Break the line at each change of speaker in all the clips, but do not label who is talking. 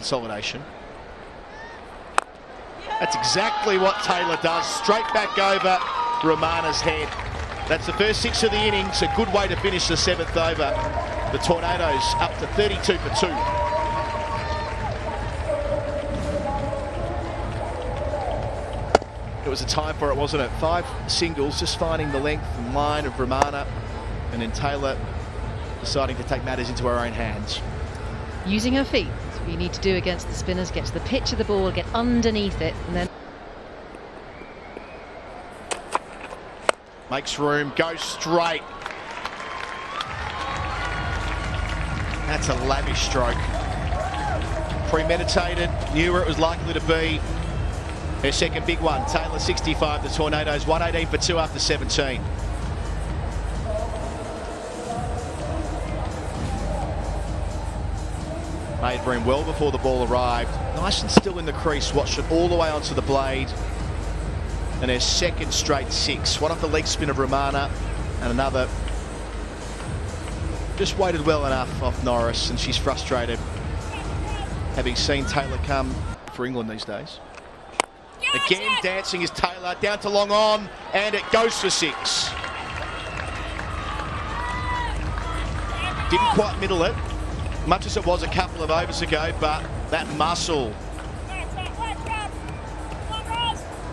Consolidation. That's exactly what Taylor does. Straight back over Romana's head. That's the first 6 of the innings. A good way to finish the 7th over. The Tornadoes up to 32 for 2. It was a time for it, wasn't it? 5 singles, just finding the length and line of Romana, and then Taylor deciding to take matters into her own hands.
Using her feet. That's what you need to do against the spinners. Get to the pitch of the ball, get underneath it, and then
makes room, goes straight. That's a lavish stroke. Premeditated, knew where it was likely to be. Her second big one. Taylor 65, the Tornadoes 118 for 2 after 17. Made room well before the ball arrived. Nice and still in the crease, watched it all the way onto the blade. And her second straight 6. One off the leg spin of Romana, and another. Just waited well enough off Norris, and she's frustrated, having seen Taylor come for England these days. Again, dancing is Taylor, down to long on, and it goes for 6. Didn't quite middle it, much as it was a couple of overs ago, but that muscle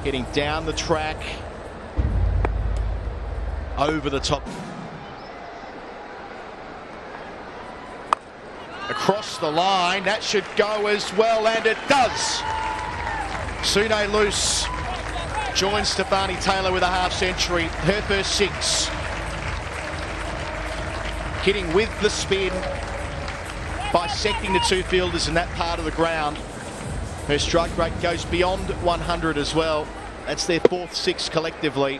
getting down the track, over the top. Across the line, that should go as well, and it does. Sune loose, joins Stefani Taylor with a half century, her first 6. Hitting with the spin, bisecting the 2 fielders in that part of the ground. Her strike rate goes beyond 100 as well. That's their 4th 6 collectively.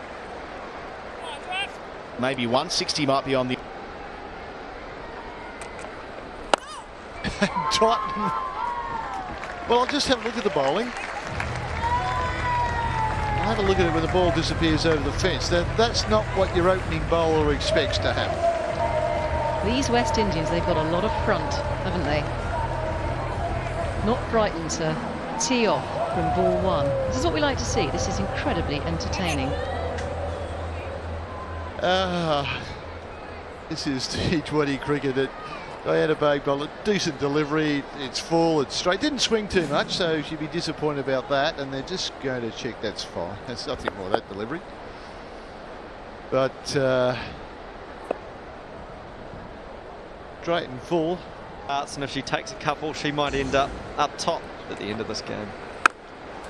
Maybe 160 might be on the...
Well, I'll just have a look at the bowling. I'll have a look at it when the ball disappears over the fence. That's not what your opening bowler expects to happen.
these West Indians, they've got a lot of front, haven't they? Not frightened to tee off from ball 1. This is what we like to see. This is incredibly entertaining.
This is T20 cricket. Diana Bagg bowled a decent delivery. It's full, it's straight. Didn't swing too much, so she'd be disappointed about that. And they're just going to check that's fine. That's nothing more that delivery. But straight and full.
And if she takes a couple, she might end up top at the end of this game.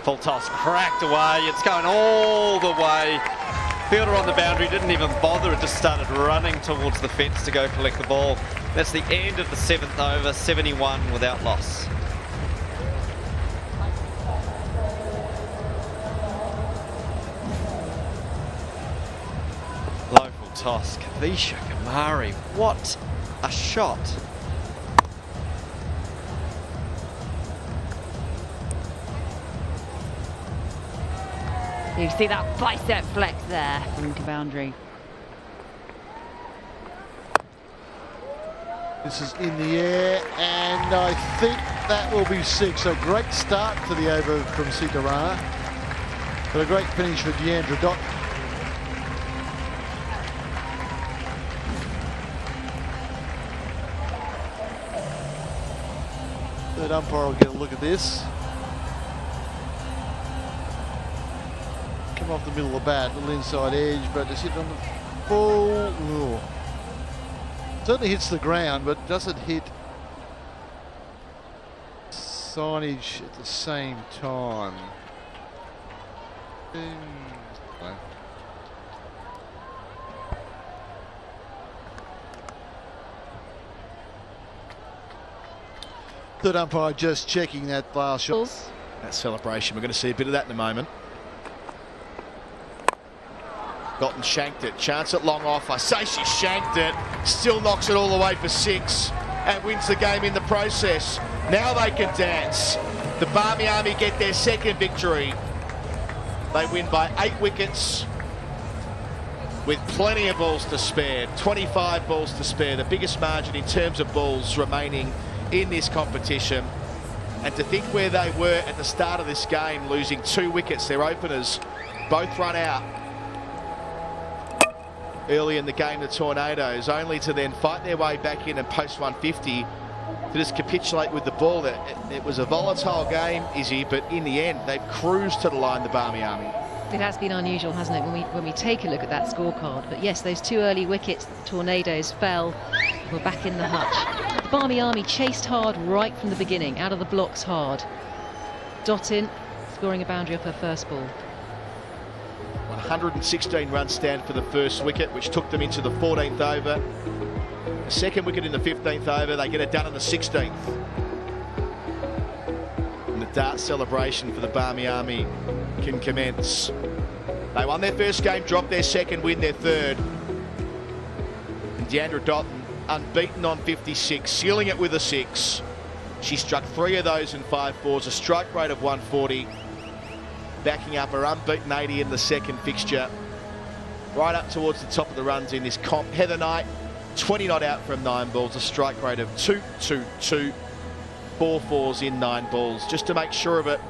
Full toss, cracked away. It's going all the way. Fielder on the boundary, didn't even bother. It just started running towards the fence to go collect the ball. That's the end of the 7th over, 71 without loss. Low full toss, Kavisha Kamari, what a shot.
You see that bicep flex there from the boundary.
This is in the air, and I think that will be 6. A great start to the over from Sikarana, but a great finish for Deandra Dott. Third umpire will get a look at this. Come off the middle of the bat, little inside edge, but it's hit on the full. Ooh. Certainly hits the ground, but doesn't hit signage at the same time. Third umpire just checking that last shot.
That celebration, we're going to see a bit of that in a moment. Got and shanked it. Chance at long off. I say she shanked it. Still knocks it all the way for 6 and wins the game in the process. Now they can dance. The Barmy Army get their second victory. They win by 8 wickets with plenty of balls to spare. 25 balls to spare. The biggest margin in terms of balls remaining in this competition. And to think where they were at the start of this game, losing 2 wickets, their openers both run out early in the game, the Tornadoes, only to then fight their way back in and post 150 to just capitulate with the ball. It was a volatile game, Izzy, but in the end, they've cruised to the line, the Barmy Army.
It has been unusual, hasn't it, when we take a look at that scorecard. But yes, those 2 early wickets, the Tornadoes fell. We're back in the hutch. The Barmy Army chased hard right from the beginning, out of the blocks hard. Dottin scoring a boundary off her first ball.
116 runs stand for the first wicket, which took them into the 14th over. The second wicket in the 15th over, they get it done in the 16th. And the dart celebration for the Barmy Army can commence. They won their first game, dropped their second, win their third. And Deandra Dottin, unbeaten on 56, sealing it with a 6. She struck 3 of those in 5 balls, a strike rate of 140. Backing up her unbeaten 80 in the second fixture. Right up towards the top of the runs in this comp. Heather Knight, 20 not out from 9 balls, a strike rate of 222. 4 fours in 9 balls. Just to make sure of it,